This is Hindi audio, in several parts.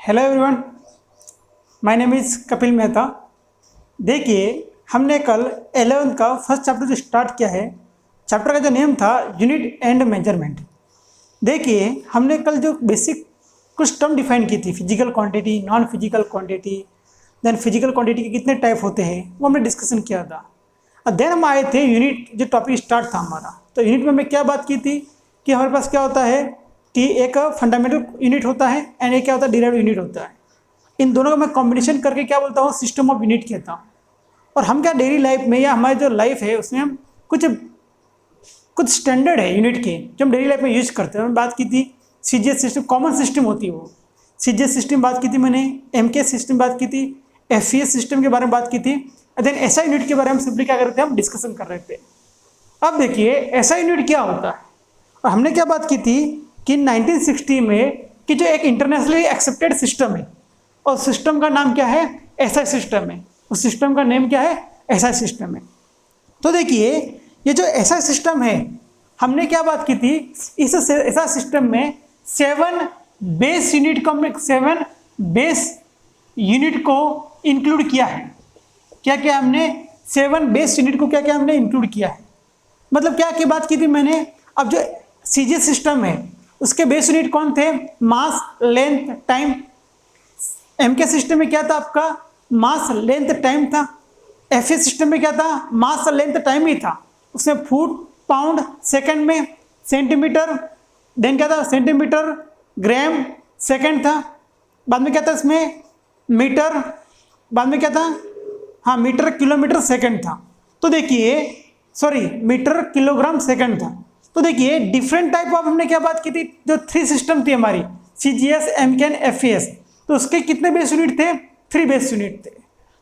Hello everyone, my name is Kapil Mehta. देखिए, हमने कल 11th का फर्स्ट चैप्टर जो स्टार्ट किया है, चैप्टर का जो नेम था यूनिट एंड मेजरमेंट। देखिए, हमने कल जो बेसिक कुछ टर्म डिफाइन की थी, physical quantity, non physical quantity, then physical quantity के कितने टाइप होते हैं, वो हमने डिस्कशन किया था। और देन हम आए थे यूनिट, जो टॉपिक स्टार्ट था हमारा। तो यूनिट में हमने क्या बात की थी कि हमारे पास क्या होता है कि एक फंडामेंटल यूनिट होता है एंड एक क्या होता है, डिराइव्ड यूनिट होता है। इन दोनों का मैं कॉम्बिनेशन करके क्या बोलता हूँ, सिस्टम ऑफ यूनिट कहता हूँ। और हम क्या डेली लाइफ में या हमारी जो लाइफ है उसमें हम कुछ स्टैंडर्ड है यूनिट के जो हम डेली लाइफ में यूज करते हैं। मैंने बात की थी सीजीएस सिस्टम, कॉमन सिस्टम होती है वो सीजीएस सिस्टम बात की थी मैंने, एमकेएस सिस्टम बात की थी, एफसीएस सिस्टम के बारे में बात की थी। देन एसआई यूनिट के बारे में सिंपली क्या कर रहे थे, हम डिस्कशन कर रहे थे। अब देखिए एसआई यूनिट क्या होता है, और हमने क्या बात की थी कि 1960 में कि जो एक इंटरनेशनली एक्सेप्टेड सिस्टम है, और सिस्टम का नाम क्या है, एसआई सिस्टम है। उस सिस्टम का नेम क्या है, एसआई सिस्टम है। तो देखिए ये जो एसआई सिस्टम है, हमने क्या बात की थी, इस एसआई सिस्टम में 7 बेस यूनिट को इंक्लूड किया है। क्या क्या हमने 7 बेस यूनिट को क्या क्या हमने इंक्लूड किया है, मतलब क्या क्या बात की थी मैंने। अब जो सीजीएस सिस्टम है उसके बेस यूनिट कौन थे, मास, लेंथ, टाइम। एमके सिस्टम में क्या था आपका, मास, लेंथ, टाइम था। एफएस सिस्टम में क्या था, मास, लेंथ, टाइम ही था। उसमें फुट, पाउंड, सेकंड में सेंटीमीटर, देन क्या था सेंटीमीटर, ग्राम, सेकंड था। बाद में क्या था इसमें मीटर, बाद में क्या था, हाँ मीटर, किलोमीटर, सेकंड था। तो देखिए मीटर, किलोग्राम, सेकंड था। तो देखिए डिफरेंट टाइप ऑफ हमने क्या बात की थी, जो 3 सिस्टम थी हमारी, सीजीएस, एमकेएन, एफईएस। तो उसके कितने बेस यूनिट थे, 3 बेस यूनिट थे।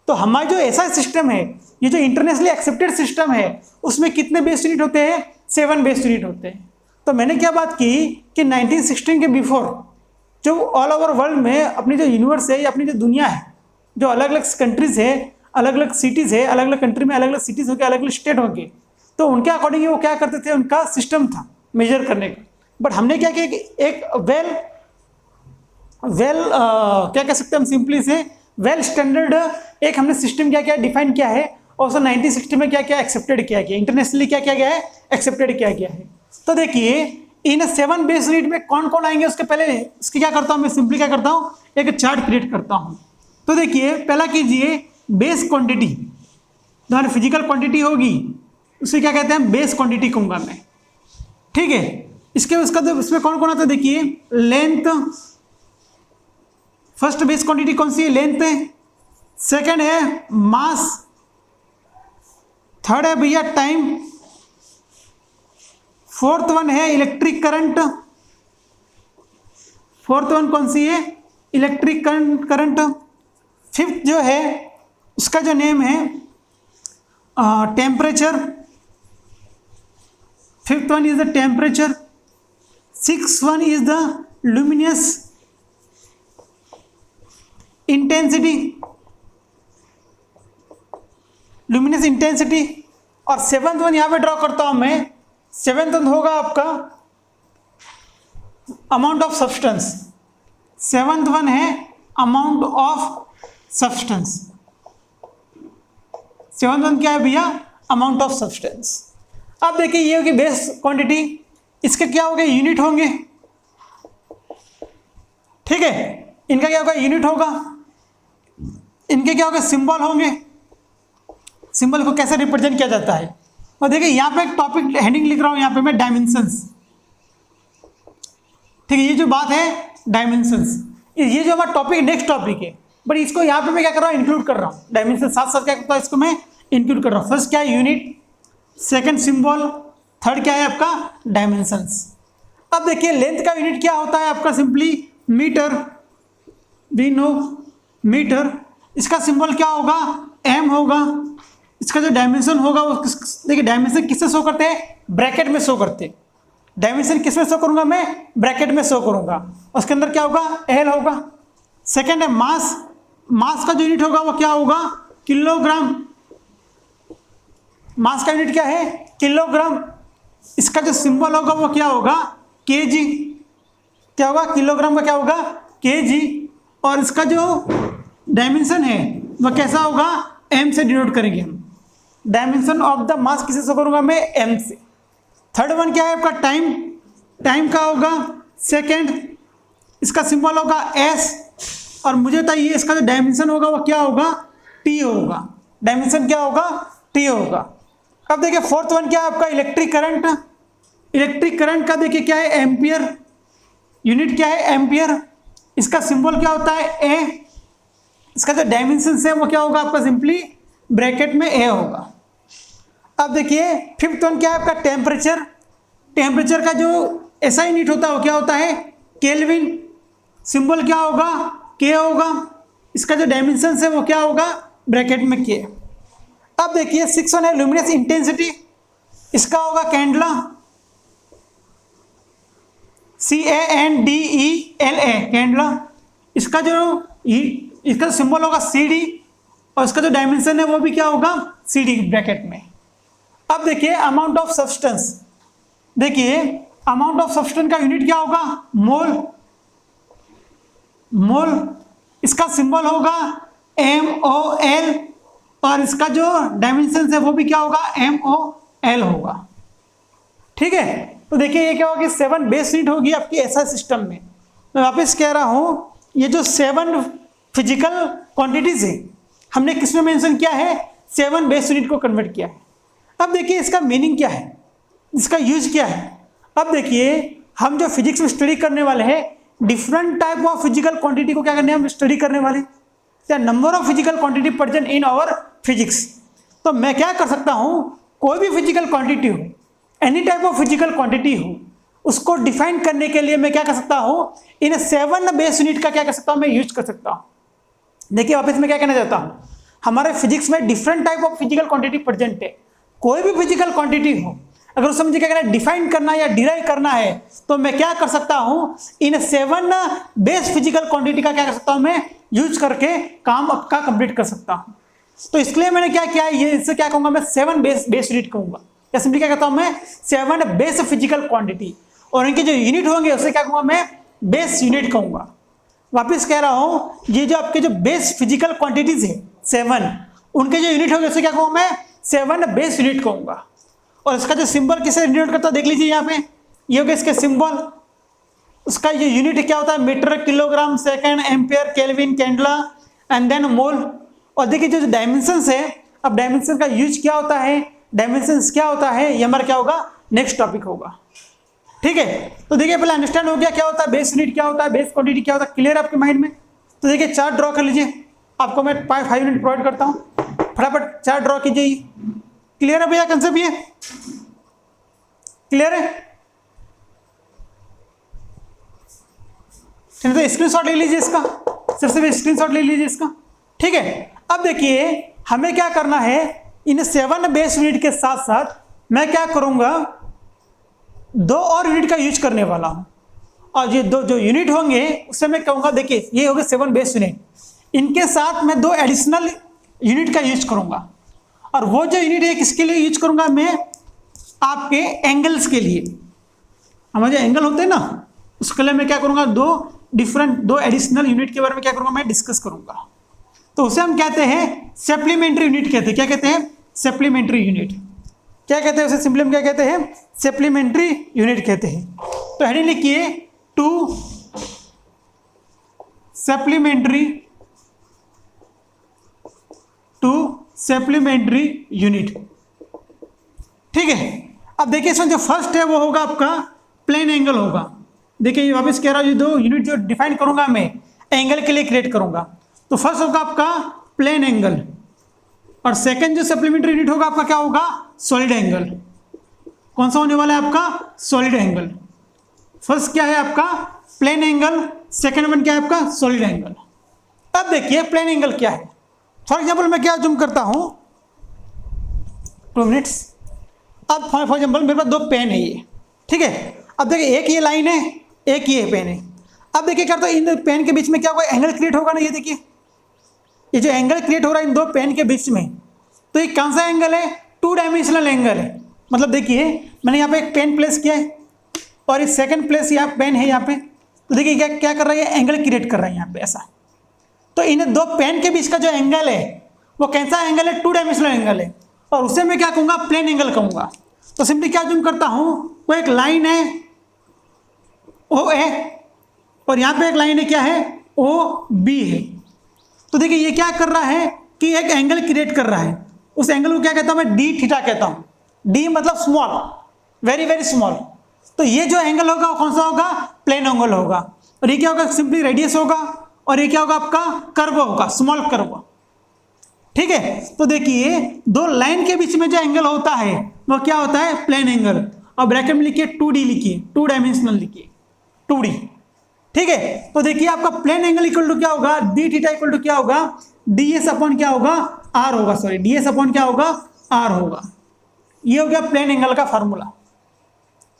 तो हमारा जो ऐसा सिस्टम है, ये जो इंटरनेशनली एक्सेप्टेड सिस्टम है, उसमें कितने बेस यूनिट होते हैं, 7 बेस यूनिट होते हैं। तो मैंने क्या बात की कि 1916 के बिफोर जो ऑल ओवर वर्ल्ड में अपनी जो यूनिवर्स है या अपनी जो दुनिया है, जो अलग अलग कंट्रीज है, अलग अलग सिटीज़ है, अलग अलग कंट्री में अलग अलग सिटीज़ होंगे, अलग अलग स्टेट होंगे, तो उनके अकॉर्डिंग वो क्या करते थे, उनका सिस्टम था मेजर करने का। बट हमने क्या किया कि एक क्या कह सकते हैं हम सिंपली से, वेल स्टैंडर्ड एक हमने सिस्टम क्या क्या डिफाइन किया है, और उसको 1960 में क्या क्या एक्सेप्टेड किया गया, इंटरनेशनली क्या किया गया है, एक्सेप्टेड किया गया है। तो देखिए इन 7 बेस यूनिट में कौन कौन आएंगे, उसके पहले इसकी क्या करता हूँ मैं, सिंपली क्या करता हूँ, एक चार्ट क्रिएट करता हूँ। तो देखिए पहला कीजिए बेस क्वांटिटी, जो हमारी फिजिकल क्वांटिटी होगी उसे क्या कहते हैं, बेस क्वांटिटी कहूँगा मैं, ठीक है। उसका तो इसमें कौन कौन आता है, देखिए लेंथ, फर्स्ट बेस क्वांटिटी कौन सी है, लेंथ है। सेकंड है मास, थर्ड है भैया टाइम, फोर्थ वन है इलेक्ट्रिक करंट, फोर्थ वन कौन सी है, इलेक्ट्रिक करंट। फिफ्थ जो है उसका जो नेम है temperature, fifth one is the temperature. Six one is the luminous intensity, luminous intensity. और सेवंथ वन यहां पे ड्रॉ करता हूं मैं, सेवंथ वन होगा आपका amount of substance. Seventh one है amount of substance. Seventh one क्या है भैया, अमाउंट ऑफ सब्सटेंस। अब देखिए ये होगी बेस क्वांटिटी, इसके क्या होंगे, यूनिट होंगे, ठीक है। इनका क्या होगा, यूनिट होगा। इनके क्या होगा, सिंबल होंगे। सिंबल को कैसे रिप्रेजेंट किया जाता है, और देखिए यहां पे एक टॉपिक हेडिंग लिख रहा हूं, यहां पे मैं डायमेंशंस, ठीक है। ये जो बात है डायमेंशंस, ये जो हमारा टॉपिक नेक्स्ट टॉपिक है, बट इसको यहां पे मैं क्या कर रहा हूं, इंक्लूड कर रहा हूं। डायमेंशन साथ साथ क्या करता है, इसको मैं इंक्लूड कर रहा हूं। फर्स्ट क्या है, यूनिट, सेकंड सिंबल, थर्ड क्या है आपका, डायमेंशंस। अब देखिए लेंथ का यूनिट क्या होता है आपका, simply metre, we know metre. इसका सिंबल क्या होगा, एम होगा। इसका जो डायमेंशन होगा वो देखिए डायमेंशन किससे शो करते हैं, ब्रैकेट में शो करते हैं। डायमेंशन किस में शो करूंगा मैं, ब्रैकेट में शो करूंगा। उसके अंदर क्या होगा, एल होगा। सेकंड है मास, मास का जो यूनिट होगा वो क्या होगा, किलोग्राम। मास का यूनिट क्या है, किलोग्राम। इसका जो सिंबल होगा वो क्या होगा, केजी। क्या होगा, किलोग्राम का क्या होगा, केजी। और इसका जो डायमेंशन है वह कैसा होगा, m से डिनोट करेंगे हम। डायमेंशन ऑफ द मास किसे शो करूंगा मैं, m से। थर्ड वन क्या है आपका, टाइम। टाइम का होगा सेकेंड, इसका सिंबल होगा s, और मुझे बताइए इसका जो डायमेंशन होगा वो क्या होगा, t होगा। डायमेंशन क्या होगा, t होगा। अब देखिए फोर्थ वन क्या है आपका, इलेक्ट्रिक करंट। इलेक्ट्रिक करंट का देखिए क्या है, एम्पियर। यूनिट क्या है, एम्पियर। इसका सिंबल क्या होता है, a। इसका जो डायमेंशन है वो क्या होगा आपका, सिंपली ब्रैकेट में a होगा। अब देखिए फिफ्थ वन क्या है आपका, टेम्परेचर। टेम्परेचर का जो ऐसा यूनिट होता है वो क्या होता है, केल्विन। सिंबल क्या होगा, k होगा। इसका जो डायमेंशन है वो क्या होगा, ब्रैकेट में k। अब देखिए सिक्स वन है ल्यूमिनस इंटेंसिटी। इसका होगा कैंडला, CANDELA, कैंडला। इसका सिंबल होगा CD, और इसका जो डायमेंशन है वो भी क्या होगा, CD ब्रैकेट में। अब देखिए अमाउंट ऑफ सब्सटेंस। देखिए अमाउंट ऑफ सब्सटेंस का यूनिट क्या होगा, मोल। मोल। इसका सिंबल होगा MOL, और इसका जो डायमेंशन है वो भी क्या होगा, MOL होगा। ठीक है, तो देखिए ये क्या होगा, 7 बेस यूनिट होगी आपकी ऐसा सिस्टम में। मैं वापस कह रहा हूं, ये जो 7 फिजिकल क्वांटिटीज है हमने किसमें मेंशन किया है, 7 बेस यूनिट को कन्वर्ट किया है। अब देखिए इसका मीनिंग क्या है, इसका यूज क्या है। अब देखिए हम जो फिजिक्स में स्टडी करने वाले हैं, different type of physical quantity को क्या करने हम स्टडी करने वाले, या number of physical quantity present in our physics. तो मैं क्या कर सकता हूं, कोई भी फिजिकल क्वांटिटी हो, any type of physical quantity हो, उसको डिफाइन करने के लिए मैं क्या कर सकता हूं, इन 7 बेस यूनिट का क्या कर सकता हूं, मैं यूज कर सकता हूं। देखिए वापस मैं क्या कहना चाहता हूं, हमारे फिजिक्स में different type of physical quantity present है। कोई भी फिजिकल क्वांटिटी हो, अगर उससे मुझे क्या करना है, डिफाइन करना या डिराइव करना है, तो मैं क्या कर सकता हूं, इन 7 बेस फिजिकल क्वांटिटी का क्या कर सकता हूं, मैं यूज करके काम आपका कंप्लीट कर सकता हूं। तो इसलिए मैंने क्या किया, ये इससे क्या कहूंगा मैं, 7 बेस यूनिट कहूंगा, या सिंपली क्या कहता हूं मैं, 7 बेस फिजिकल क्वांटिटी, और इनके जो यूनिट होंगे उसे क्या कहूंगा मैं, बेस यूनिट कहूंगा। वापिस कह रहा हूं, ये जो आपके जो बेस फिजिकल क्वांटिटीज है 7, उनके जो यूनिट होंगे उसे क्या कहूंगा मैं, 7 बेस यूनिट कहूंगा। और इसका जो सिंबल किसे डिनोट करता है देख लीजिए यहाँ पे, ये हो गया इसके सिंबल। उसका ये यूनिट क्या होता है, metre, kilogram, second, ampere, kelvin, candela and then mole. और देखिए जो डायमेंशन है, अब डायमेंशन का यूज क्या होता है, डायमेंशन क्या होता है, ये हमारा क्या होगा, नेक्स्ट टॉपिक होगा। ठीक है, तो देखिए पहले अंडरस्टैंड हो गया क्या होता है बेस यूनिट, क्या होता है बेस क्वांटिटी, क्या होता है, क्लियर आपके माइंड में। तो देखिए चार्ट ड्रॉ कर लीजिए, आपको मैं 5 यूनिट प्रोवाइड करता हूँ, फटाफट चार्ट ड्रॉ कीजिए। क्लियर है भैया कंसेप्ट, ये क्लियर है? तो स्क्रीनशॉट ले लीजिए इसका, सबसे पहले स्क्रीनशॉट ले लीजिए इसका। ठीक है, अब देखिए हमें क्या करना है, इन 7 बेस यूनिट के साथ साथ मैं क्या करूंगा, 2 और यूनिट का यूज करने वाला हूं। और ये 2 जो यूनिट होंगे उससे मैं कहूंगा, देखिए ये हो गए 7 बेस यूनिट, इनके साथ मैं 2 एडिशनल यूनिट का यूज करूंगा। और वो जो यूनिट है किसके लिए यूज करूंगा मैं, आपके एंगल्स के लिए। हमारे जो एंगल होते हैं ना, उसके लिए मैं क्या करूंगा, 2 एडिशनल यूनिट के बारे में क्या करूंगा मैं, डिस्कस करूंगा। तो उसे हम कहते हैं सप्लीमेंट्री यूनिट कहते हैं। क्या कहते हैं, सप्लीमेंट्री यूनिट। क्या कहते हैं उसे, सिंपली हम क्या कहते हैं, सप्लीमेंट्री यूनिट कहते हैं। तो हेडिंग लिखिए 2 सप्लीमेंट्री यूनिट। ठीक है, अब देखिए इसमें जो फर्स्ट है वो होगा आपका प्लेन एंगल होगा। देखिए वापस कह रहा हूँ, ये 2 यूनिट जो डिफाइन करूंगा मैं एंगल के लिए क्रिएट करूंगा। तो फर्स्ट होगा आपका प्लेन एंगल, और सेकंड जो सप्लीमेंट्री यूनिट होगा आपका क्या होगा, सॉलिड एंगल। कौन सा होने वाला है आपका, सॉलिड एंगल। फर्स्ट क्या है आपका प्लेन एंगल, सेकंड वन क्या है आपका सॉलिड एंगल। अब देखिए प्लेन एंगल क्या है, फॉर एग्जाम्पल मैं क्या जूम करता हूं, 2 मिनट्स। अब फॉर एग्जाम्पल मेरे पास 2 पेन है ये, ठीक है। अब देखिए एक ये लाइन है, एक ये पेन है। अब देखिए क्या तो इन पेन के बीच में क्या होगा, एंगल क्रिएट होगा ना। ये देखिए ये जो एंगल क्रिएट हो रहा है इन 2 पेन के बीच में, तो ये कौन सा एंगल है, 2 डायमेंशनल एंगल है। मतलब देखिए मैंने यहाँ पे एक पेन प्लेस किया है और इस सेकंड प्लेस यहाँ पेन है यहाँ पे। तो देखिए क्या क्या कर रहा है, एंगल क्रिएट कर रहा है यहाँ पे ऐसा। तो इन दो पेन के बीच का जो एंगल है वो कैसा एंगल है, 2 डायमेंशनल एंगल है, और उसे मैं क्या कहूँगा, प्लेन एंगल कहूँगा। तो सिंपली क्या जूम करता हूँ, वो एक लाइन है ओ ए, और यहाँ पे एक लाइन है क्या है, ओ बी है। तो देखिए ये क्या कर रहा है कि एक एंगल क्रिएट कर रहा है, उस एंगल को क्या कहता हूँ मैं, डी थीटा कहता हूँ। डी मतलब स्मॉल, वेरी वेरी स्मॉल। तो ये जो एंगल होगा वो कौन सा होगा, प्लेन एंगल होगा। और ये क्या होगा, सिंपली रेडियस होगा, और ये क्या होगा आपका, कर्व होगा, स्मॉल कर्व। ठीक है, तो देखिए दो लाइन के बीच में जो एंगल होता है वो क्या होता है, प्लेन एंगल। और ब्रैकेट में लिखिए 2D लिखिए, 2 डायमेंशनल लिखिए, 2D। ठीक है, तो देखिए आपका प्लेन एंगल इक्वल टू क्या होगा, डी थीटा इक्वल टू क्या होगा, ds अपॉन क्या होगा, r होगा, सॉरी ds अपॉन क्या होगा, r होगा। ये हो गया प्लेन एंगल का फार्मूला।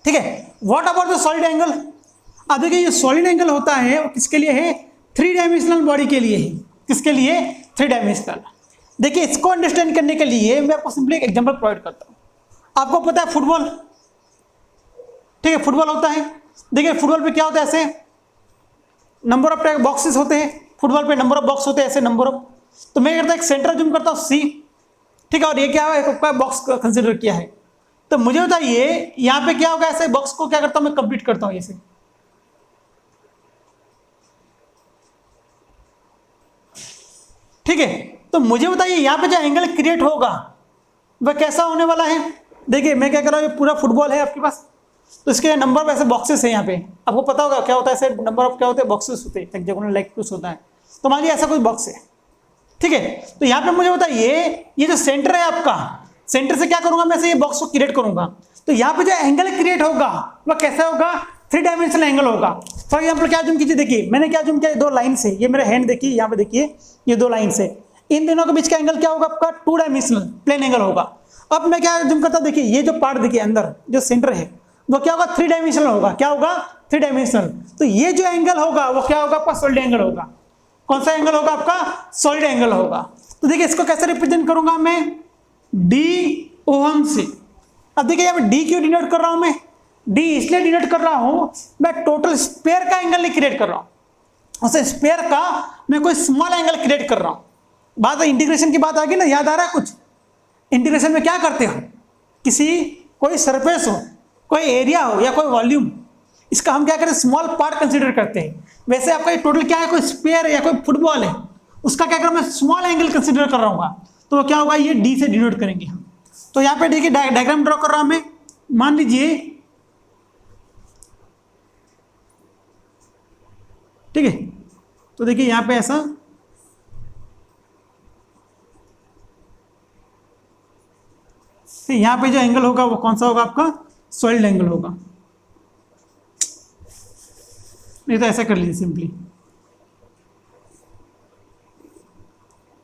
ठीक है, what about the solid angle. अब देखिए ये सॉलिड एंगल होता है वो किसके लिए है, 3 डायमेंशनल बॉडी के लिए है। किसके लिए, 3 डायमेंशनल। देखिए इसको अंडरस्टैंड करने के लिए मैं आपको सिंपली एक एग्जांपल प्रोवाइड करता हूँ। आपको पता है फुटबॉल, ठीक है, फुटबॉल होता है। देखिए फुटबॉल पे क्या होता है, ऐसे नंबर ऑफ बॉक्सेस होते हैं, फुटबॉल पे नंबर ऑफ बॉक्स होते हैं, ऐसे नंबर ऑफ। तो मैं करता एक सेंटर जूम करता हूँ सी, ठीक है, और ये क्या है, बॉक्स कंसिडर किया है। तो मुझे बताइए यहाँ पे क्या होगा, ऐसे बॉक्स को क्या करता हूँ मैं, कंप्लीट करता हूँ ऐसे। ठीक है, तो मुझे बताइए यहाँ पे जो एंगल क्रिएट होगा वह कैसा होने वाला है। देखिए मैं क्या कर रहा हूँ, ये पूरा फुटबॉल है आपके पास, तो इसके नंबर ऑफ ऐसे बॉक्सेस है यहाँ पे। आपको पता होगा क्या होता है, ऐसे नंबर ऑफ क्या होते हैं, बॉक्सेस होते हैं, हेक्सागोनल लाइक कुछ होता है। तो मान लीजिए ऐसा कोई बॉक्स है, ठीक है। तो यहाँ पे मुझे बताइए ये जो सेंटर है आपका, सेंटर से क्या करूंगा मैं, से ये बॉक्स को क्रिएट करूंगा। तो यहाँ पे जो एंगल क्रिएट होगा वह कैसा होगा, 3 डायमेंशनल एंगल होगा। फॉर एग्जाम्पल क्या जूम कीजिए, देखिए मैंने क्या जूम किया, 2 लाइन से, ये मेरा हैंड देखिए यहाँ पे, देखिए ये 2 लाइन से, इन दोनों के बीच का एंगल क्या होगा आपका, 2 डायमेंशनल प्लेन एंगल होगा। अब मैं क्या जूम करता हूँ, देखिए ये जो पार्ट देखिए अंदर जो सेंटर है वो क्या होगा, 3 डायमेंशनल होगा। क्या होगा, 3 डायमेंशनल। तो ये जो एंगल होगा वो क्या होगा आपका, सॉलिड एंगल होगा। कौन सा एंगल होगा आपका, सॉलिड एंगल होगा। तो देखिए इसको कैसे रिप्रेजेंट करूंगा मैं, डी ओहम से। अब देखिए यहाँ पे डी क्यों डिनोट कर रहा हूं मैं, डी इसलिए डिनोट कर रहा हूं, मैं टोटल स्पेयर का एंगल नहीं क्रिएट कर रहा हूं, उसे स्पेयर का मैं कोई स्मॉल एंगल क्रिएट कर रहा हूं। बात इंटीग्रेशन की बात आ गई ना, याद आ रहा है कुछ। इंटीग्रेशन में क्या करते हो, किसी कोई सरफेस हो, कोई एरिया हो या कोई वॉल्यूम, इसका हम क्या करें, स्मॉल पार्ट कंसीडर करते हैं। वैसे आपका ये टोटल क्या है, कोई स्पेयर है या कोई फुटबॉल है, उसका क्या करूँ मैं, स्मॉल एंगल कंसीडर कर रहा हूँ। तो क्या होगा, ये डी से डिनोट करेंगे हम। तो यहाँ पे देखिए डायग्राम ड्रॉ कर रहा हूं मैं। मान लीजिए, ठीक है, तो देखिए यहाँ पे ऐसा, तो यहाँ पे जो एंगल होगा वो कौन सा होगा आपका, सॉलिड एंगल होगा। नहीं तो ऐसा कर लीजिए सिंपली,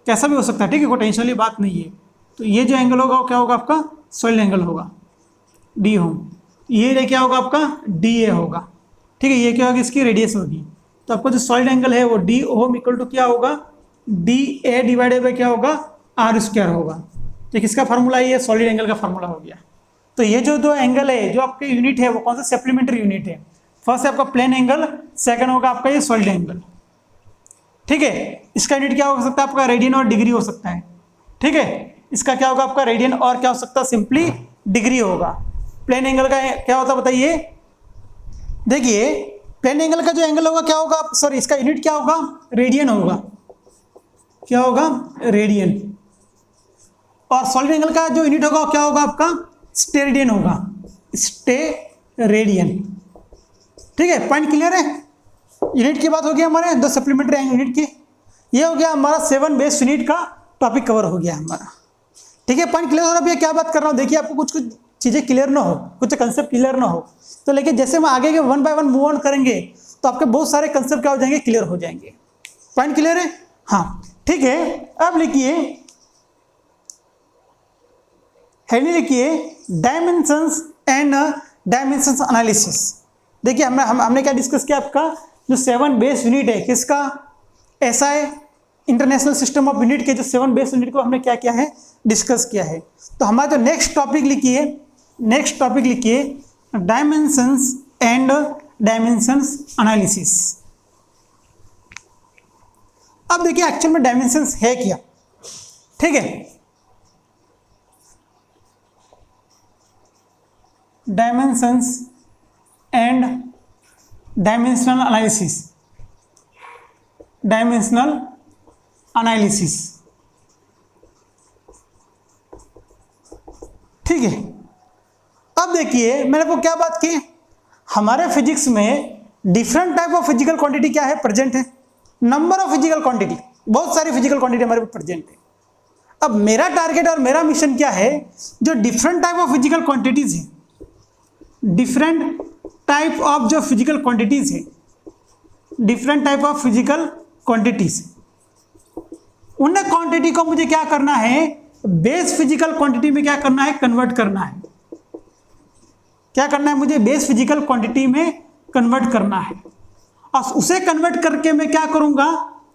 कैसा भी हो सकता है, ठीक है, कोई टेंशन वाली बात नहीं है। तो ये जो एंगल होगा वो क्या होगा आपका, सॉलिड एंगल होगा, डी होम। ये क्या होगा आपका, डी ए होगा। ठीक है, ये क्या होगी, इसकी रेडियस होगी। तो आपका जो सॉलिड एंगल है वो डी ओम इक्वल टू क्या होगा, डी ए डिवाइडेड बाई क्या होगा, आर स्क्वायर होगा। तो किसका फार्मूला है, ये सॉलिड एंगल का फार्मूला हो गया। तो ये जो 2 एंगल है, जो आपके यूनिट है वो कौन सा, सप्लीमेंट्री यूनिट है। फर्स्ट है आपका प्लेन एंगल, सेकंड होगा आपका ये सॉलिड एंगल। ठीक है, इसका यूनिट क्या हो सकता है आपका, रेडियन और डिग्री हो सकता है। ठीक है, इसका क्या होगा आपका, रेडियन और क्या हो सकता है, सिंपली डिग्री होगा। प्लेन एंगल का क्या होता है बताइए, देखिए प्लेन एंगल का जो एंगल होगा क्या होगा, सॉरी इसका यूनिट क्या होगा, रेडियन होगा। क्या होगा, रेडियन। और सॉलिड एंगल का जो यूनिट होगा वो क्या होगा आपका, स्टेरेडियन होगा, स्टेरेडियन। ठीक है, पॉइंट क्लियर है। यूनिट की बात हो गया हमारे 2 सप्लीमेंट्री यूनिट की। ये हो गया हमारा 7 बेस यूनिट का टॉपिक कवर हो गया हमारा। ठीक है, पॉइंट क्लियर हो रहा है। क्या बात कर रहा हूँ, देखिए आपको कुछ कुछ चीज़ें क्लियर ना हो, कुछ कंसेप्ट क्लियर ना हो, तो लेकिन जैसे हम आगे के 1 बाय 1 मूव ऑन करेंगे तो आपके बहुत सारे कंसेप्ट क्या हो जाएंगे, क्लियर हो जाएंगे। पॉइंट क्लियर है, हाँ ठीक है। अब लिखिए, हेडिंग लिखिए, डायमेंशंस एंड डायमेंशंस एनालिसिस। देखिए हमने क्या डिस्कस किया, आपका जो 7 बेस यूनिट है किसका, SI international system of unit के जो 7 बेस यूनिट को हमने क्या किया है, डिस्कस किया है। तो हमारा जो नेक्स्ट टॉपिक लिखिए, नेक्स्ट टॉपिक लिखिए, डायमेंशंस एंड डायमेंशंस एनालिसिस। अब देखिए एक्चुअल में डायमेंशंस है क्या, ठीक है। Dimensions and dimensional analysis, dimensional analysis, ठीक है। अब देखिए मैंने आपको क्या बात की, हमारे फिजिक्स में different type of physical quantity क्या है, प्रेजेंट है। नंबर ऑफ फिजिकल क्वांटिटी, बहुत सारी फिजिकल क्वांटिटी हमारे प्रेजेंट है। अब मेरा टारगेट और मेरा मिशन क्या है, जो different type of physical quantities है, डिफरेंट टाइप ऑफ जो फिजिकल क्वांटिटीज है, different type of physical quantities, उन क्वांटिटी को मुझे क्या करना है, बेस फिजिकल क्वांटिटी में क्या करना है, कन्वर्ट करना है। क्या करना है मुझे, बेस फिजिकल क्वांटिटी में कन्वर्ट करना है। और उसे कन्वर्ट करके मैं क्या करूंगा,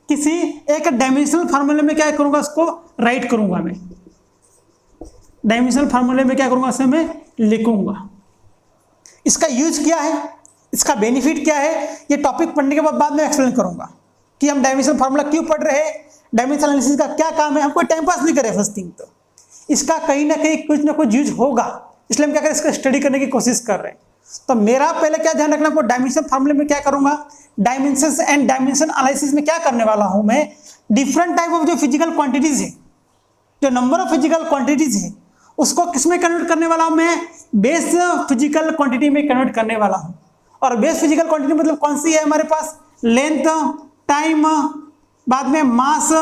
किसी एक डायमेंशनल फार्मूले में क्या करूंगा, उसको राइट करूंगा। मैं डायमेंशनल फार्मूले में क्या करूंगा, उसे मैं लिखूंगा। इसका यूज क्या है, इसका बेनिफिट क्या है, ये टॉपिक पढ़ने के बाद में एक्सप्लेन करूंगा कि हम डायमेंशनल फार्मूला क्यों पढ़ रहे हैं, डायमेंशनल एनालिसिस का क्या काम है। हमको टाइम पास नहीं करे, फर्स्ट थिंग तो इसका कहीं ना कहीं कुछ ना कुछ यूज होगा, इसलिए हम क्या करें, इसका स्टडी करने की कोशिश कर रहे हैं। तो मेरा पहले क्या ध्यान रखना, डायमेंशन फार्मूले में क्या करूंगा, डायमेंशंस एंड डायमेंशन एनालिसिस में क्या करने वाला हूं मैं, डिफरेंट टाइप ऑफ जो फिजिकल क्वांटिटीज है, जो नंबर ऑफ फिजिकल क्वांटिटीज है, उसको किस में कन्वर्ट करने वाला हूं मैं, बेस फिजिकल क्वांटिटी में कन्वर्ट करने वाला हूं। और बेस फिजिकल क्वांटिटी मतलब कौन सी है हमारे पास, लेंथ, टाइम, बाद में mass,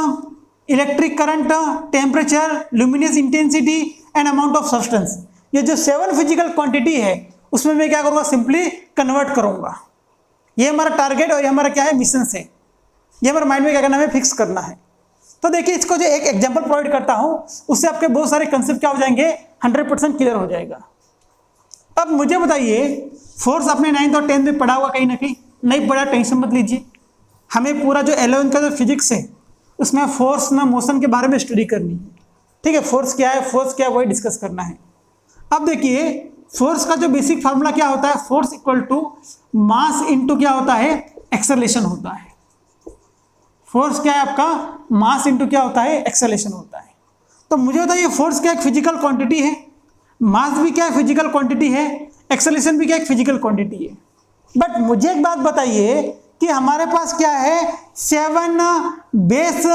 electric current, temperature, luminous intensity and amount of substance. ये जो 7 फिजिकल क्वांटिटी है उसमें मैं क्या करूंगा, सिंपली कन्वर्ट करूंगा। ये हमारा टारगेट और ये हमारा क्या है, मिशन है। ये हमारे माइंड में क्या करना है, फिक्स करना है। तो देखिए इसको जो एक एग्जांपल प्रोवाइड करता हूं, उससे आपके बहुत सारे कंसेप्ट क्या हो जाएंगे, 100% क्लियर हो जाएगा। अब मुझे बताइए, फोर्स आपने 9th और 10th में पढ़ा होगा कहीं ना कहीं, नहीं पढ़ा टेंशन मत लीजिए। हमें पूरा जो 11th का जो फिजिक्स है उसमें फोर्स ना मोशन के बारे में स्टडी करनी है, ठीक है। फोर्स क्या है, फोर्स क्या है, वही डिस्कस करना है। अब देखिए फोर्स का जो बेसिक फार्मूला क्या होता है, force equal to mass into क्या होता है, एक्सेलरेशन होता है। फोर्स क्या है आपका, मास इनटू क्या होता है, एक्सेलरेशन होता है। तो मुझे बताइए फोर्स क्या एक फिजिकल क्वांटिटी है, मास भी क्या है फिजिकल क्वांटिटी है, एक्सेलरेशन भी क्या एक फिजिकल क्वांटिटी है। बट मुझे एक बात बताइए कि हमारे पास क्या है, 7 बेस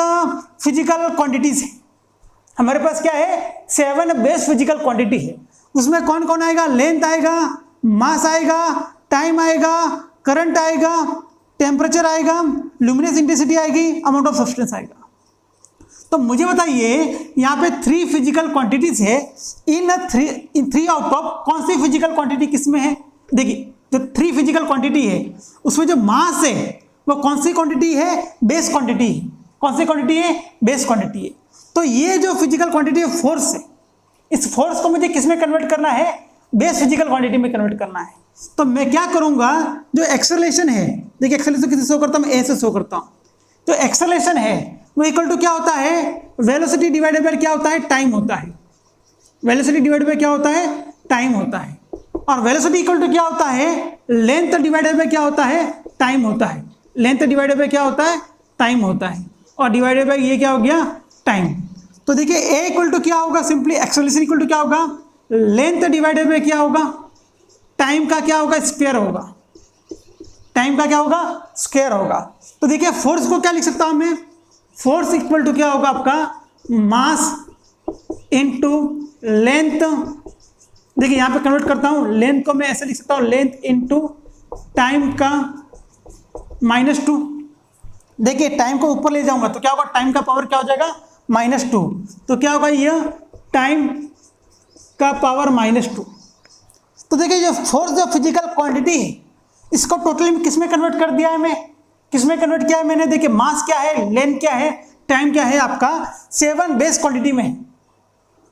फिजिकल क्वांटिटीज है। हमारे पास क्या है, 7 बेस फिजिकल क्वांटिटी है। उसमें कौन कौन आएगा, लेंथ आएगा, मास आएगा, टाइम आएगा, करंट आएगा, टेम्परेचर आएगा, ल्यूमिनस इंटेंसिटी आएगी, अमाउंट ऑफ सब्सटेंस आएगा। तो मुझे बताइए यहाँ पे 3 फिजिकल क्वांटिटीज है, इन थ्री आउट ऑफ कौन सी फिजिकल क्वांटिटी किसमें है। देखिए जो 3 फिजिकल क्वांटिटी है उसमें जो मास है वो कौन सी क्वांटिटी है, बेस क्वांटिटी है। कौन सी क्वांटिटी है, बेस क्वांटिटी है। तो ये जो फिजिकल क्वांटिटी है फोर्स है, इस फोर्स को मुझे किस में कन्वर्ट करना है, बेस फिजिकल क्वांटिटी में कन्वर्ट करना है। तो मैं क्या करूंगा, जो एक्सेलरेशन है, देखिए एक्सेलरेशन किससे शो करता हूं, ए से शो करता हूं। जो एक्सेलरेशन है वो इक्वल टू क्या होता है, वेलोसिटी डिवाइडेड बाय क्या होता है, टाइम होता है। वेलोसिटी डिवाइडेड बाय क्या होता है, टाइम होता है। और वेलोसिटी इक्वल टू क्या होता है, लेंथ डिवाइडेड बाय क्या होता है, टाइम होता है। लेंथ डिवाइडेड बाय क्या होता है, टाइम होता है। और डिवाइडेड बाय ये क्या हो गया, टाइम। तो देखिए ए इक्वल टू क्या होगा, सिंपली एक्सेलरेशन इक्वल टू क्या होगा, लेंथ डिवाइडेड बाय क्या होगा, टाइम का क्या होगा, स्क्वायर होगा। टाइम का क्या होगा, स्क्वायर होगा। तो देखिए फोर्स को क्या लिख सकता हूं मैं, फोर्स इक्वल टू क्या होगा आपका, मास इनटू लेंथ। देखिए यहां पे कन्वर्ट करता हूं, लेंथ को मैं ऐसे लिख सकता हूं, लेंथ इनटू टाइम का -2। देखिए टाइम को ऊपर ले जाऊंगा तो क्या होगा, टाइम का पावर क्या हो जाएगा, -2। तो क्या होगा, यह टाइम का पावर -2। तो देखिए जो फोर्स जो फिजिकल क्वांटिटी है इसको टोटली किस में कन्वर्ट कर दिया है, मैं किस में कन्वर्ट किया है मैंने। देखिए मास क्या है, लेंथ क्या है, टाइम क्या है, आपका 7 बेस क्वांटिटी में है।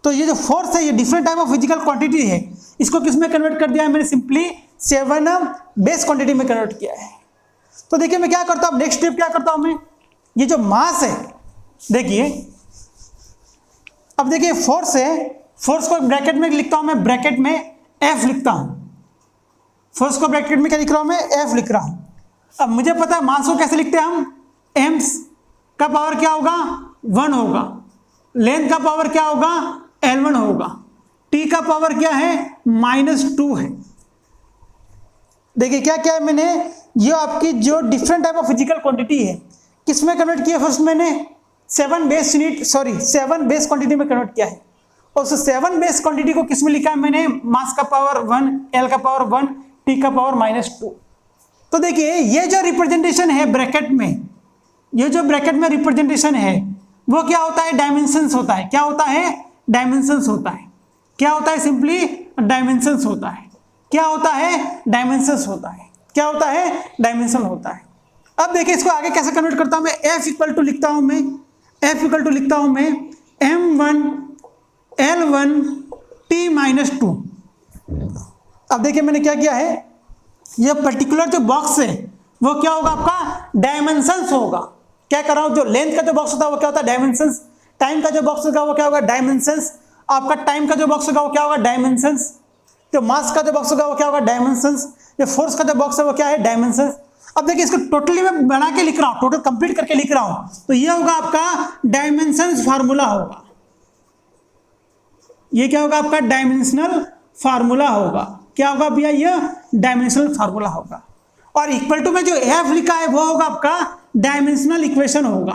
तो ये जो फोर्स है ये different type of physical quantity है, इसको किस में कन्वर्ट कर दिया है मैंने, सिंपली 7 बेस क्वांटिटी में कन्वर्ट किया है। तो देखिए मैं क्या करता हूँ, नेक्स्ट स्टेप क्या करता हूँ मैं, ये जो मास है, देखिए अब देखिए फोर्स है, फोर्स को ब्रैकेट में लिखता हूं मैं, ब्रैकेट में एफ लिखता हूं। फोर्स को ब्रैकेट में क्या लिख रहा हूं मैं, एफ लिख रहा हूं। अब मुझे पता है मास को कैसे लिखते हैं हम, एम्स का पावर क्या होगा 1 होगा, लेंथ का पावर क्या होगा L1 होगा, t का पावर क्या है -2 है। देखिए क्या क्या है मैंने, ये आपकी जो different type of physical quantity है किसमें कन्वर्ट किया, फर्स्ट मैंने 7 बेस क्वांटिटी में कन्वर्ट किया है, और उस 7 बेस क्वांटिटी को किसमें लिखा है मैंने, मास का पावर 1, L का पावर 1, t का पावर -2। तो देखिए ये जो रिप्रेजेंटेशन है ब्रैकेट में, ये जो ब्रैकेट में रिप्रेजेंटेशन है वो क्या होता है, डायमेंशंस होता है। क्या होता है, डायमेंशंस होता है। क्या होता है, सिंपली डायमेंशंस होता है। क्या होता है, डायमेंशंस होता है। क्या होता है, डायमेंशन होता है। अब देखिए इसको आगे कैसे कन्वर्ट करता हूं मैं, F इक्वल टू लिखता हूं मैं, F इक्वल टू लिखता हूं मैं M1 L1 t-2। अब देखिए मैंने क्या किया है, ये पर्टिकुलर जो बॉक्स है वो क्या होगा आपका, डायमेंशंस होगा। क्या कर रहा हूं, जो लेंथ का जो बॉक्स होता है वो क्या होता है, डायमेंशंस। टाइम का जो बॉक्स होगा वो क्या होगा, डायमेंशंस। आपका टाइम का जो बॉक्स होगा वो क्या होगा, डायमेंशंस। जो मास का जो बॉक्स होगा वो क्या होगा, डायमेंशंस। जो फोर्स का जो बॉक्स है वो क्या है, डायमेंशंस। अब देखिए इसको टोटली मैं बना के लिख रहा हूं, टोटल कंप्लीट करके लिख रहा हूं, तो ये होगा आपका डायमेंशंस फार्मूला होगा। ये क्या होगा आपका, डायमेंशनल फार्मूला होगा। क्या होगा भैया, ये डायमेंशनल फार्मूला होगा। और इक्वल टू में जो F लिखा है वो होगा आपका डायमेंशनल इक्वेशन होगा।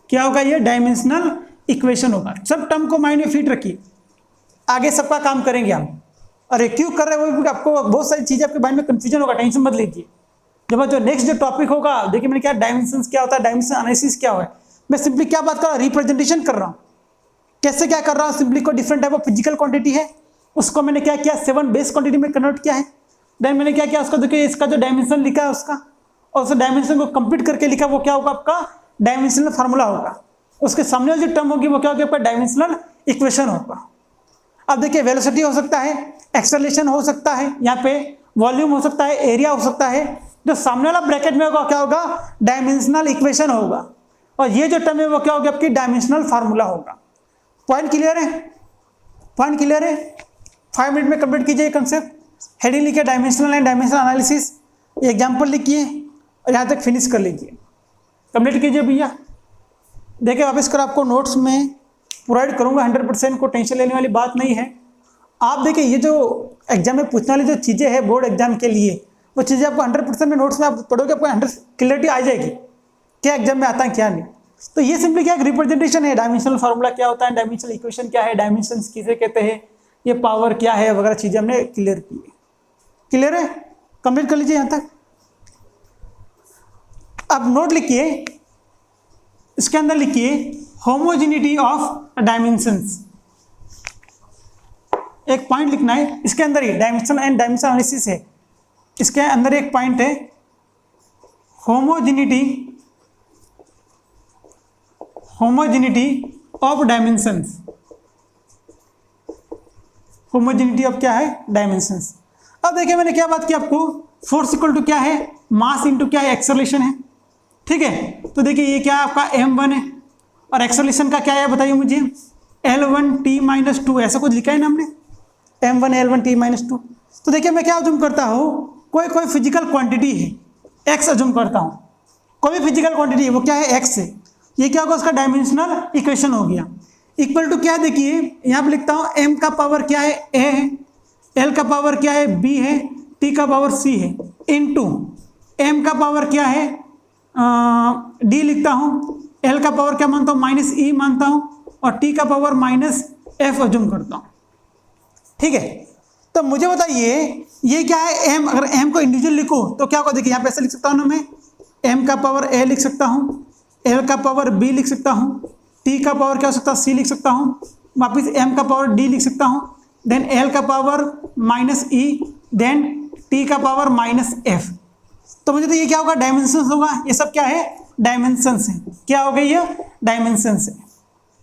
क्या होगा, ये डायमेंशनल इक्वेशन होगा। सब टर्म को माइंड में फिट रखिए, आगे सबका काम करेंगे हम। अरे क्यों कर रहे हैं वो, आपको बहुत सारी चीजें आपके माइंड में कंफ्यूजन होगा, टेंशन मत लीजिए। जब जो नेक्स्ट जो टॉपिक होगा, देखिए मैंने क्या डायमेंशंस क्या होता है, डायमेंशन एनालिसिस क्या है, मैं सिंपली क्या बात कर रहा हूँ, रिप्रेजेंटेशन कर रहा हूँ। कैसे क्या कर रहा हूँ, सिंपली कोई different type of physical quantity है उसको मैंने क्या किया, 7 बेस क्वांटिटी में कन्वर्ट किया है। देन मैंने क्या किया, उसका देखिए इसका जो डायमेंशन लिखा है उसका, और उस डायमेंशन को कंप्लीट करके लिखा, वो क्या होगा आपका डायमेंशनल फार्मूला होगा। उसके सामने जो टर्म होगी वो क्या होगी आपका डायमेंशनल इक्वेशन होगा। अब देखिए वेलोसिटी हो सकता है, एक्सेलरेशन हो सकता है, यहाँ पे वॉल्यूम हो सकता है, एरिया हो सकता है। जो सामने वाला ब्रैकेट में होगा क्या होगा, डायमेंशनल इक्वेशन होगा, और ये जो टर्म है वो क्या होगी आपकी डायमेंशनल फार्मूला होगा। पॉइंट क्लियर है, पॉइंट क्लियर है। 5 मिनट में कंप्लीट कीजिए कंसेप्ट। हेडिंग लिखिए dimensional and dimensional analysis, example लिखिए और यहाँ तक फिनिश कर लीजिए, कंप्लीट कीजिए भैया। देखिए वापस कर आपको नोट्स में प्रोवाइड करूँगा 100%, को टेंशन लेने वाली बात नहीं है। आप देखिए ये जो एग्जाम में पूछने वाली जो चीज़ें हैं बोर्ड एग्जाम के लिए, वो चीज़ें आपको 100% में नोट्स में आप पढ़ोगे, आपको 100 क्लियरिटी आ जाएगी क्या एग्जाम में आता है क्या नहीं। तो ये सिंपली क्या एक रिप्रेजेंटेशन है, डायमेंशनल फार्मूला क्या होता है, डायमेंशनल इक्वेशन क्या है, डायमेंशंस किसे कहते हैं, ये पावर क्या है वगैरह चीज़ें हमने क्लियर की है। क्लियर है, कंप्लीट कर लीजिए यहाँ तक। अब नोट लिखिए, इसके अंदर लिखिए होमोजेनिटी ऑफ डायमेंशंस, एक पॉइंट लिखना है इसके अंदर ही, डायमेंशन एंड डायमेंशन एनालिसिस है, इसके अंदर एक पॉइंट है homogeneity of dimensions. Homogeneity of क्या है, डायमेंशंस। अब देखिए मैंने क्या बात की आपको, फोर्स इक्वल टू क्या है, मास इनटू क्या है, एक्सेलरेशन है। ठीक है, तो देखिए ये क्या है आपका m1 है, और एक्सेलरेशन का क्या है बताइए मुझे, L1 t-2, ऐसा कुछ लिखा है ना हमने, m1 L1 t-2। तो देखिए मैं क्या अज्यूम करता हूँ, कोई फिजिकल क्वांटिटी है x अज्यूम करता हूँ, कोई भी फिजिकल क्वांटिटी है वो क्या है, x है। ये क्या होगा, उसका डायमेंशनल इक्वेशन हो गया। इक्वल टू क्या है, देखिए यहाँ पे लिखता हूँ m का पावर क्या है, a है, l का पावर क्या है, b है, t का पावर c है, इनटू m का पावर क्या है, d लिखता हूँ, l का पावर क्या मानता हूँ, -e मानता हूँ, और t का पावर -f अज्यूम करता हूँ। ठीक है, तो मुझे बताइए ये क्या है m, अगर m को इंडिविजुअल लिखूँ तो क्या होगा, देखिए यहाँ पे ऐसे लिख सकता हूँ ना मैं, m का पावर a लिख सकता हूँ, l का पावर b लिख सकता हूँ, t का पावर क्या हो सकता है, c लिख सकता हूँ, वापिस m का पावर d लिख सकता हूँ, देन l का पावर -e, देन t का पावर -f। तो मुझे तो ये क्या होगा, डायमेंशंस होगा। ये सब क्या है, डायमेंशंस है। क्या हो गई ये, डायमेंशंस है।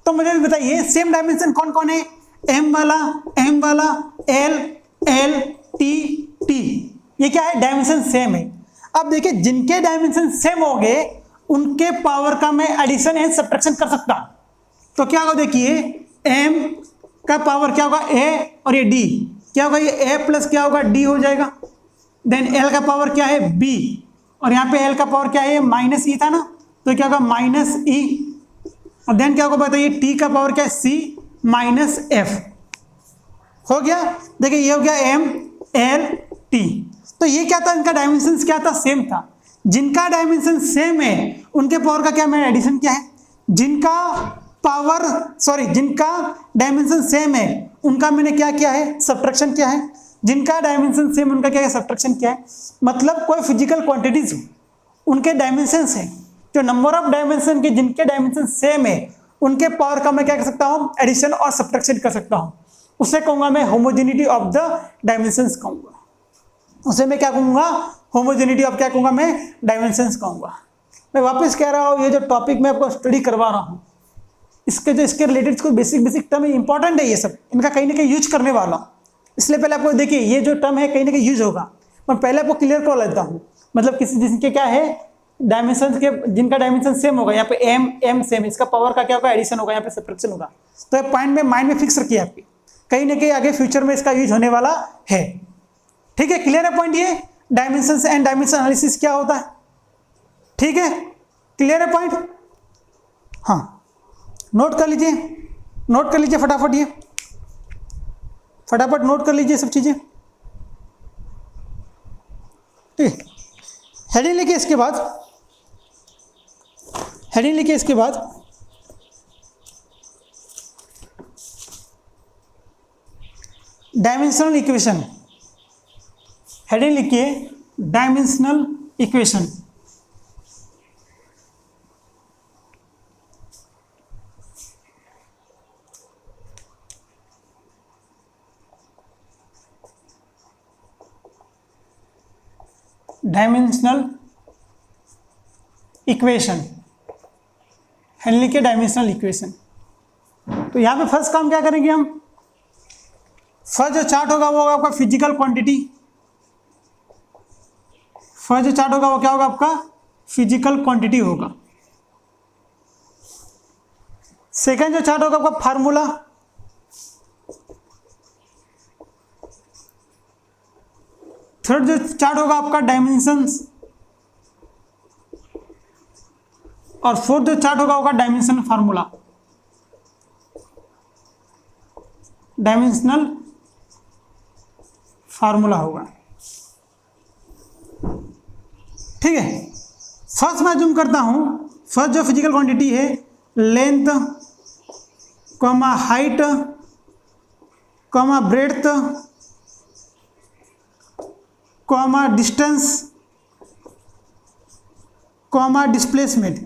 तो मुझे बताइए सेम डायमेंशन कौन कौन है, m वाला, l, t, t, ये क्या है, डायमेंशन सेम है। अब देखिए जिनके डायमेंशन सेम हो गए उनके पावर का मैं एडिशन एंड सब्ट्रैक्शन कर सकता हूं। तो क्या होगा, देखिए m का पावर क्या होगा, a, और ये d क्या होगा, ये a प्लस क्या होगा, d हो जाएगा। देन l का पावर क्या है, b, और यहाँ पे l का पावर क्या है, -e था ना, तो क्या होगा माइनस ई, और देन क्या होगा बताइए टी का पावर क्या है सी माइनस एफ, हो गया। देखिए ये हो गया एम एल टी। तो ये क्या था, इनका डायमेंशन क्या था, सेम था। जिनका डायमेंशन सेम है उनके पावर का क्या मैंने एडिशन किया है, जिनका डायमेंशन सेम है उनका मैंने क्या किया है, सब्ट्रैक्शन किया है। जिनका डायमेंशन सेम उनका क्या है, सब्ट्रैक्शन किया है। मतलब कोई फिजिकल क्वांटिटीज उनके डायमेंशन है, जो नंबर ऑफ डायमेंशन के जिनके डायमेंशन सेम है उनके पावर का मैं क्या कर सकता हूँ, एडिशन और सब्ट्रैक्शन कर सकता हूँ। उसे कहूंगा मैं होमोजेनिटी ऑफ द डायमेंशंस कहूंगा, उसे मैं क्या कहूंगा, होमोजेनिटी ऑफ क्या कहूंगा मैं, डायमेंशंस कहूंगा। मैं वापस कह रहा हूँ ये जो टॉपिक मैं आपको स्टडी करवा रहा हूँ इसके रिलेटेड कुछ बेसिक टर्म इंपॉर्टेंट है, ये सब इनका कहीं ना कहीं यूज करने वाला हूँ। इसलिए पहले आपको देखिए ये जो टर्म है कहीं ना कहीं यूज होगा, मैं पहले आपको क्लियर कर लेता हूँ। मतलब किसी जिनके क्या है डायमेंशन के, जिनका डायमेंशन सेम होगा, यहाँ पे एम सेम, इसका पावर का क्या होगा, एडिशन होगा, यहाँ पे सब्ट्रैक्शन होगा। तो ये पॉइंट में माइंड में फिक्स रखिए आपके, कहीं ना कहीं आगे फ्यूचर में इसका यूज होने वाला है। ठीक है, क्लियर है पॉइंट ये, डायमेंशन एंड डायमेंशन एनालिसिस क्या होता है। ठीक है, क्लियर है पॉइंट। हाँ नोट कर लीजिए फटाफट, ये फटाफट नोट कर लीजिए सब चीजें। ठीक, हेडिंग लिखिए इसके बाद डायमेंशनल इक्वेशन, हेडिंग लिखिए dimensional equation. Dimensional equation, heading लिखिए डायमेंशनल इक्वेशन। तो यहाँ पे फर्स्ट काम क्या करेंगे हम, फर्स्ट जो चार्ट होगा वो होगा आपका फिजिकल क्वांटिटी। फर्स्ट जो चार्ट होगा वो क्या होगा आपका, फिजिकल क्वांटिटी होगा। सेकंड जो चार्ट होगा आपका फार्मूला। थर्ड जो चार्ट होगा आपका डायमेंशंस, और फोर्थ जो चार्ट होगा डायमेंशनल फार्मूला, डायमेंशनल फार्मूला होगा। ठीक है, फर्स्ट मैं जूम करता हूं, फर्स्ट जो फिजिकल क्वांटिटी है length comma height comma breadth comma distance comma displacement.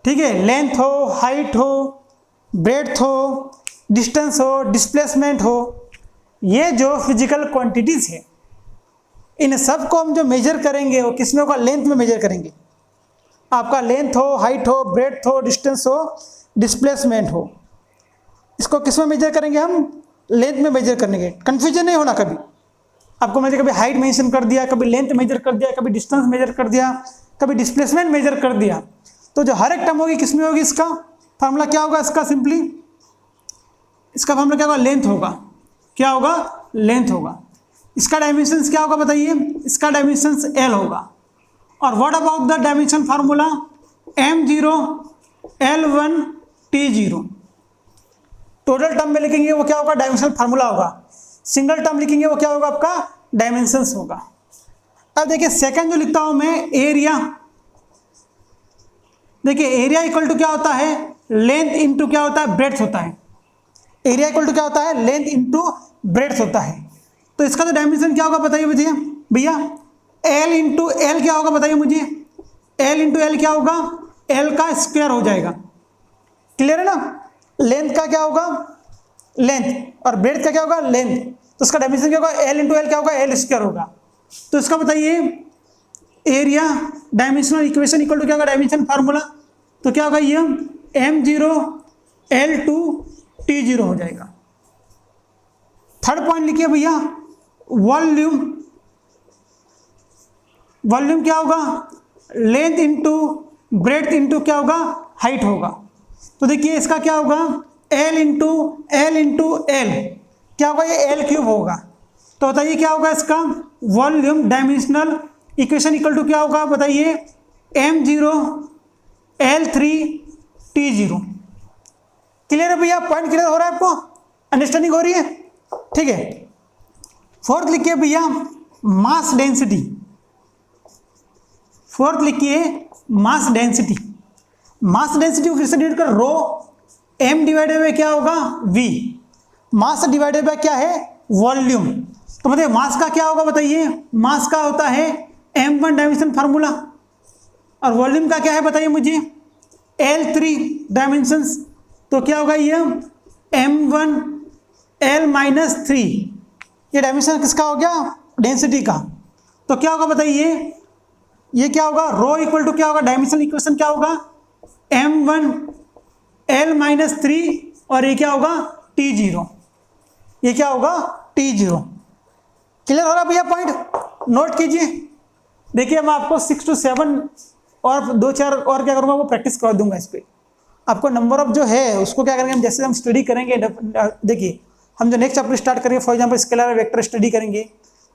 ठीक है, लेंथ हो, हाइट हो, ब्रेड्थ हो, डिस्टेंस हो, डिस्प्लेसमेंट हो, ये जो फिजिकल क्वांटिटीज है इन सब को हम जो मेजर करेंगे वो किसमें होगा, लेंथ में मेजर करेंगे। आपका लेंथ हो, हाइट हो, ब्रेड्थ हो, डिस्टेंस हो, डिस्प्लेसमेंट हो, इसको किस में मेजर करेंगे हम, लेंथ में मेजर करेंगे। कंफ्यूजन नहीं होना कभी आपको, मैंने कभी हाइट मेंशन कर दिया, कभी लेंथ मेजर कर दिया, कभी डिस्टेंस मेजर कर दिया, कभी डिस्प्लेसमेंट मेजर कर दिया। तो जो हर एक टर्म होगी किसमें होगी, इसका फार्मूला क्या होगा, इसका सिंपली इसका फार्मूला क्या होगा, लेंथ होगा। क्या होगा, लेंथ होगा। इसका डायमेंशंस क्या होगा बताइए, इसका डायमेंशंस एल होगा। और what about the dimension formula, m0 l1 t0। Total term में लिखेंगे वो क्या होगा, डायमेंशनल फार्मूला होगा। सिंगल टर्म लिखेंगे वो क्या होगा, आपका डायमेंशंस होगा। अब देखिए सेकंड जो लिखता हूं मैं, एरिया। देखिए एरिया इक्वल टू क्या होता है, लेंथ इंटू क्या होता है, ब्रेड्थ होता है। एरिया इक्वल टू क्या होता है, लेंथ इंटू ब्रेड्थ होता है। तो इसका तो डायमेंशन क्या होगा बताइए मुझे भैया, एल इंटू एल क्या होगा बताइए मुझे, एल इंटू एल क्या होगा, एल का स्क्वायर हो जाएगा। क्लियर है ना, लेंथ का क्या होगा, लेंथ, और ब्रेड्थ का क्या होगा, लेंथ। तो इसका डायमेंशन क्या होगा, एल इंटू एल क्या होगा, एल स्क्वायर होगा। तो इसका बताइए area dimensional equation equal to क्या होगा, डायमेंशन फार्मूला। तो क्या होगा ये, m0 l2 t0 हो जाएगा। थर्ड पॉइंट लिखिए भैया, वॉल्यूम। वॉल्यूम क्या होगा, लेंथ इंटू ब्रेड्थ इंटू क्या होगा, हाइट होगा। तो देखिए इसका क्या होगा, L इंटू एल क्या होगा, ये L क्यूब होगा। तो बताइए क्या होगा इसका, volume dimensional equation equal to क्या होगा बताइए, m0 L3 T0। क्लियर है भैया, पॉइंट क्लियर हो रहा है आपको, अंडरस्टैंडिंग हो रही है, ठीक है। फोर्थ लिखिए भैया मास डेंसिटी, फोर्थ लिखिए मास डेंसिटी। मास डेंसिटी को किससे डिवाइड कर, रो m डिवाइडेड बाय क्या होगा v, मास डिवाइडेड बाय क्या है वॉल्यूम। तो मतलब मास का क्या होगा बताइए, मास का होता है m1 डायमेंशन फार्मूला, और वॉल्यूम का क्या है बताइए मुझे, L3 डायमेंशंस। तो क्या होगा ये m1 L-3, ये डायमेंशन किसका हो गया, डेंसिटी का। तो क्या होगा बताइए, ये क्या होगा, रो इक्वल टू क्या होगा, डायमेंशनल इक्वेशन क्या होगा, m1 L-3 और ये क्या होगा T0, ये क्या होगा T0। क्लियर हो रहा भैया पॉइंट, नोट कीजिए। देखिए मैं आपको 6 to 7 और 2-4 और क्या करूँगा, वो प्रैक्टिस करवा दूंगा इस पर। आपको नंबर ऑफ जो है उसको क्या करेंगे हम, जैसे हम स्टडी करेंगे, देखिए हम जो नेक्स्ट चैप्टर स्टार्ट करेंगे, for example scalar vector study करेंगे,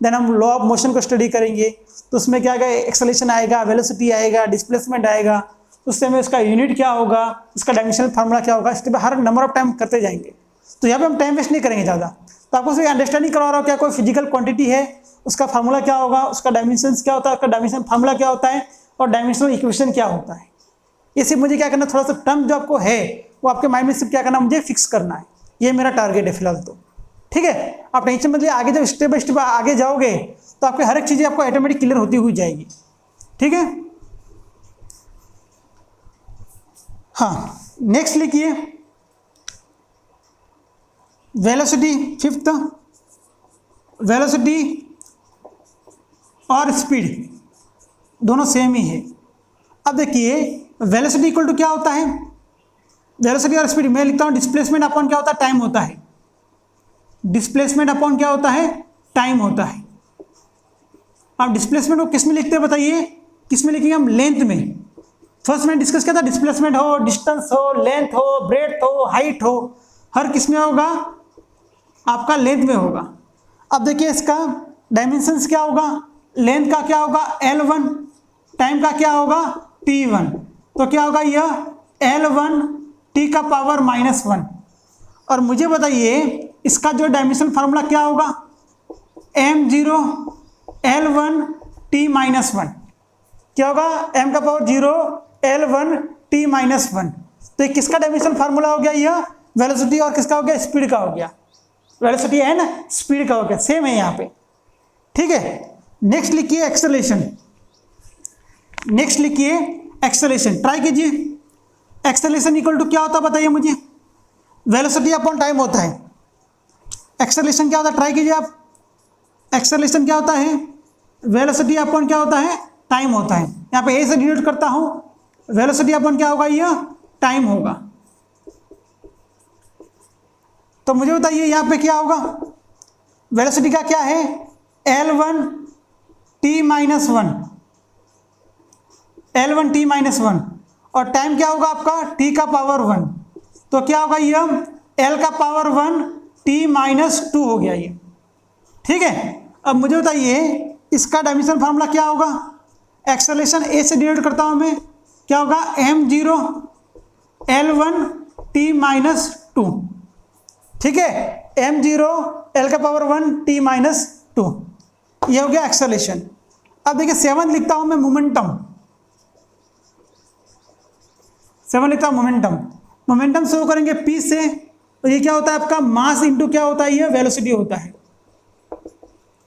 देन हम लॉ ऑफ मोशन को स्टडी करेंगे, तो उसमें क्या आएगा, एक्सेलरेशन आएगा, वेलोसिटी आएगा, डिस्प्लेसमेंट आएगा, उस समय उसका यूनिट क्या होगा, उसका डायमेंशनल फार्मूला क्या होगा, इसके हर नंबर ऑफ टाइम करते जाएंगे। तो यहाँ पे हम टाइम वेस्ट नहीं करेंगे ज़्यादा, तो आपको सिर्फ अंडरस्टैंडिंग करवा रहा हूँ, क्या कोई फिजिकल क्वांटिटी है, उसका फार्मूला क्या होगा, उसका डायमेंशंस क्या होता है, उसका डायमेंशन फार्मूला क्या होता है, और डायमेंशनल इक्वेशन क्या होता है। ये सिर्फ मुझे क्या करना, थोड़ा सा टर्म जो आपको है वो आपके माइंड में सिर्फ क्या करना, मुझे फिक्स करना है, ये मेरा टारगेट है फिलहाल तो, ठीक है। आप टेंशन मत लिए, आगे जब स्टेप बाय स्टेप आगे जाओगे तो आपके हर एक चीज़ें आपको ऑटोमेटिक क्लियर होती हुई जाएगी, ठीक है। हाँ नेक्स्ट लिखिए वेलोसिटी, फिफ्थ वेलोसिटी और स्पीड दोनों सेम ही है। अब देखिए वेलोसिटी इक्वल टू क्या होता है, वेलोसिटी और स्पीड मैं लिखता हूँ डिस्प्लेसमेंट अपॉन क्या होता है, टाइम होता है, डिस्प्लेसमेंट अपॉन क्या होता है, टाइम होता है। अब डिस्प्लेसमेंट को किस में लिखते हैं बताइए, किस में लिखेंगे हम, लेंथ में। फर्स्ट में डिस्कस किया था, डिस्प्लेसमेंट हो, डिस्टेंस हो, लेंथ हो, ब्रेड्थ हो, हाइट हो, हर किस में होगा, आपका लेंथ में होगा। अब देखिए इसका डायमेंशंस क्या होगा, लेंथ का क्या होगा L1, टाइम का क्या होगा T1, तो क्या होगा यह L1 T का पावर -1। और मुझे बताइए इसका जो डायमेंशन फार्मूला क्या होगा, m0 L1 T-1, क्या होगा m का पावर 0 L1 T-1। तो ये किसका डायमेंशन फार्मूला हो गया, यह वेलोसिटी और किसका हो गया, स्पीड का हो गया। वेलोसिटी है ना, स्पीड का हो गया, सेम है यहाँ पे, ठीक है। नेक्स्ट लिखिए एक्सेलरेशन, नेक्स्ट लिखिए एक्सेलरेशन, ट्राई कीजिए। एक्सेलरेशन इक्वल टू क्या होता है बताइए मुझे, वेलोसिटी अपॉन टाइम होता है। एक्सेलरेशन क्या होता है, ट्राई कीजिए आप। एक्सेलरेशन क्या होता है, वेलोसिटी अपॉन क्या होता है, टाइम होता है। यहाँ पे ए से डिनोट करता हूँ, वेलोसिटी अपॉन क्या होगा, यह टाइम होगा। तो मुझे बताइए यहाँ पे क्या होगा, वेलोसिटी का क्या है L1 T-1, L1 T-1, और टाइम क्या होगा आपका T का पावर 1, तो क्या होगा यह L का पावर 1 T-2 हो गया ये, ठीक है। अब मुझे बताइए इसका डायमेंशन फार्मूला क्या होगा, एक्सेलरेशन ए से डिनोट करता हूँ मैं, क्या होगा m0 L1 T-2, ठीक है, m0 L का पावर 1 T-2, ये हो गया एक्सेलरेशन। अब देखिए 7 लिखता हूं मैं मोमेंटम, 7 लिखता हूं मोमेंटम। मोमेंटम शो करेंगे P से, तो ये क्या होता है आपका मास इंटू क्या होता है, ये वेलोसिटी होता है।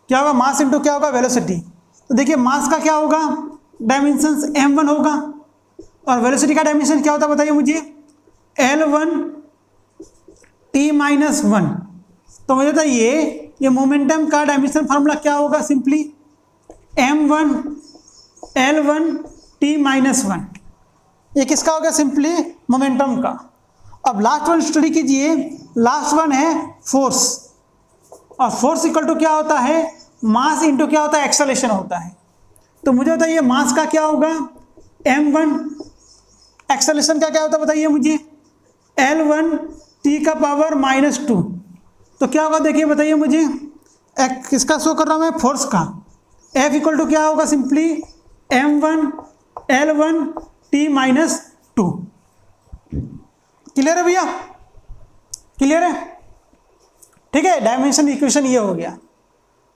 क्या होगा, मास इंटू क्या होगा, वेलोसिटी। तो देखिए मास का क्या होगा, डायमेंशंस m1 होगा, और वेलोसिटी का डायमेंशन क्या होता है बताइए मुझे, L1 T-1। तो मुझे बताइए ये मोमेंटम का डायमेंशन फार्मूला क्या होगा, सिंपली m1 L1 T-1। ये किसका हो गया, सिंपली मोमेंटम का। अब लास्ट वन स्टडी कीजिए, लास्ट वन है फोर्स, और फोर्स इक्वल टू क्या होता है, मास इंटू क्या होता है, एक्सेलरेशन होता है। तो मुझे बताइए मास का क्या होगा m1, एक्सेलरेशन का क्या होता है बताइए मुझे, L1 T का पावर -2। तो क्या होगा देखिए बताइए मुझे, किसका शो कर रहा हूँ मैं, फोर्स का। F इक्वल टू क्या होगा, simply m1 L1 t minus 2। Clear है भैया, क्लियर है? ठीक है, डायमेंशन इक्वेशन ये हो गया।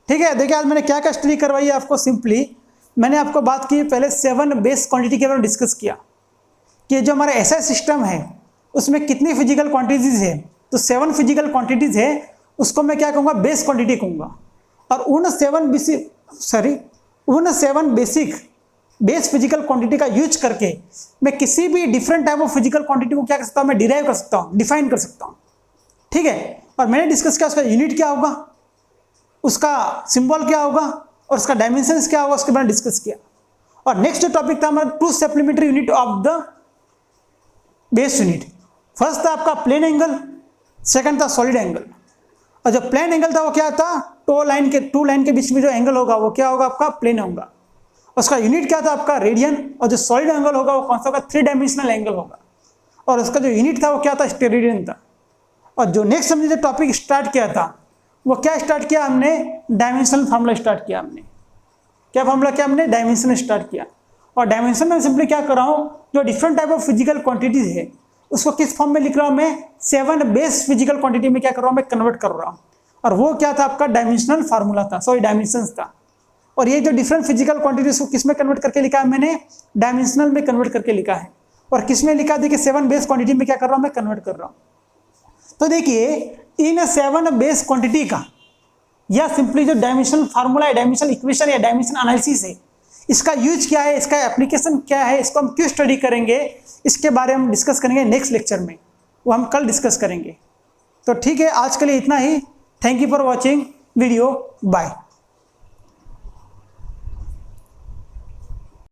ठीक है, देखिए आज मैंने क्या क्या स्टडी करवाई है आपको। सिंपली मैंने आपको बात की पहले 7 बेस क्वांटिटी के बारे में डिस्कस किया कि जो हमारा एसआई सिस्टम है उसमें कितनी फिजिकल क्वांटिटीज है। तो 7 फिजिकल क्वांटिटीज है, उसको मैं क्या कहूँगा, बेस क्वांटिटी कहूँगा। और उन 7 बेसिक बेस फिजिकल क्वांटिटी का यूज करके मैं किसी भी different type of physical quantity को क्या कर सकता हूँ, मैं डिराइव कर सकता हूँ, डिफाइन कर सकता हूँ। ठीक है, और मैंने डिस्कस किया उसका यूनिट क्या होगा, उसका सिंबल क्या होगा और उसका डायमेंशंस क्या होगा, उसके बारे में डिस्कस किया। और नेक्स्ट जो टॉपिक था हमारा 2 supplementary unit of the base unit. First था आपका प्लेन एंगल, सेकंड था सॉलिड एंगल। और जो प्लेन एंगल था वो क्या था, टू लाइन के बीच में जो एंगल होगा वो क्या होगा, आपका प्लेन होगा। उसका यूनिट क्या था, आपका रेडियन। और जो सॉलिड एंगल होगा वो कौन सा होगा, 3 डायमेंशनल एंगल होगा। और उसका जो यूनिट था वो क्या था, स्टेरेडियन था। और जो नेक्स्ट हमने जो टॉपिक स्टार्ट किया था वो क्या स्टार्ट किया हमने, डायमेंशनल फार्मूला स्टार्ट किया हमने। क्या फार्मूला किया हमने, डायमेंशन स्टार्ट किया। और डायमेंशन में सिंपली क्या कर रहा हूँ, जो different type of physical quantities है उसको किस फॉर्म में लिख रहा हूँ मैं, 7 बेस फिजिकल क्वांटिटी में क्या कर रहा हूँ, मैं कन्वर्ट कर रहा हूँ। और वो क्या था, आपका डायमेंशनल फार्मूला था, सॉरी डायमेंशंस था। और ये जो डिफरेंट फिजिकल क्वांटिटीज को किस में कन्वर्ट करके लिखा है मैंने, डायमेंशनल में कन्वर्ट करके लिखा है। और किस में लिखा, देखिए 7 बेस क्वांटिटी में क्या कर रहा हूँ, मैं कन्वर्ट कर रहा हूँ। तो देखिए इन 7 बेस क्वांटिटी का या सिंपली जो डायमेंशनल फार्मूला है, डायमेंशनल इक्वेशन या डायमेंशन एनालिसिस है, इसका यूज क्या है, इसका एप्लीकेशन क्या है, इसको हम क्यों स्टडी करेंगे, इसके बारे में हम डिस्कस करेंगे नेक्स्ट लेक्चर में। वो हम कल डिस्कस करेंगे। तो ठीक है, आज के लिए इतना ही। Thank you for watching video, bye.